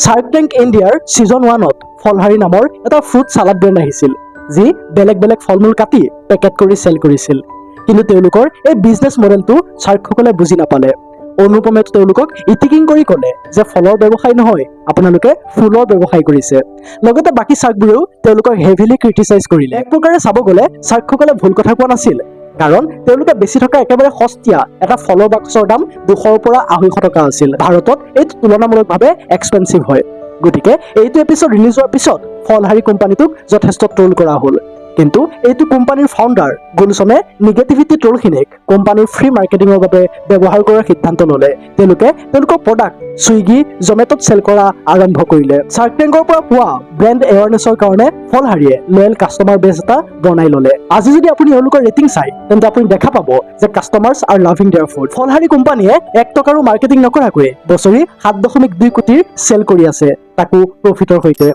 Shark tank ইণ্ডিয়াৰ season 1ত ফলহাৰী নামৰ এটা ফ্ৰুট চালাড ব্ৰেণ্ড আহিছিল, যি বেলেগ বেলেগ ফল-মূল কাটি পেকেট কৰি চেল কৰিছিল। কিন্তু তেওঁলোকৰ এই বিজনেছ মডেলটো শাৰ্কসকলে বুজি নাপালে। অনুপমে তেওঁলোকক ইটিকিং কৰি ক'লে যে ফলৰ ব্যৱসায় নহয়, আপোনালোকে ফুলৰ ব্যৱসায় কৰিছে। লগতে বাকী শাৰ্কবোৰেও তেওঁলোকক হেভিলি ক্ৰিটিচাইজ কৰিলে। এক প্ৰকাৰে চাব গ'লে শাৰ্কসকলে ভুল কথা কোৱা নাছিল, কাৰণ তেওঁলোকে বেছি থকা একেবাৰে সস্তীয়া এটা ফলৰ বাকচৰ দাম 200ৰ পৰা 250 টকা আছিল। ভাৰতত এইটো তুলনামূলকভাৱে এক্সপেঞ্চিভ হয়। গতিকে এইটো এপিছড ৰিলিজ হোৱাৰ পিছত ফলহাৰী কোম্পানীটোক যথেষ্ট ট্ৰল কৰা হ'ল। কিন্তু এইটো কোম্পানীৰ ফাউণ্ডাৰ গুলছনে নিগেটিভিটি ট্ৰলখিনিক কোম্পানীৰ ফ্ৰী মাৰ্কেটিঙৰ বাবে ব্যৱহাৰ কৰাৰ সিদ্ধান্ত ল'লে। তেওঁলোকে তেওঁলোকৰ প্ৰডাক্ট ছুইগি, জমেট'ত চেল কৰা আৰম্ভ কৰিলে। শাৰ্ক টেংকৰ পৰা পোৱা ব্ৰেণ্ড এৱাৰনেছৰ কাৰণে ফলহাৰীয়ে লয়েল কাষ্টমাৰ বেছ এটা বনাই ল'লে। আজি যদি আপুনি এওঁলোকৰ ৰেটিং চাই, তেন্তে আপুনি দেখা পাব যে কাষ্টমাৰ্ছ আৰ লাভিং দেয়াৰ ফুড। ফলহাৰী কোম্পানীয়ে 1 টকাৰো মাৰ্কেটিং নকৰাকৈ বছৰি 7.2 কোটিৰ চেল কৰি আছে, তাকো প্ৰফিটৰ সৈতে।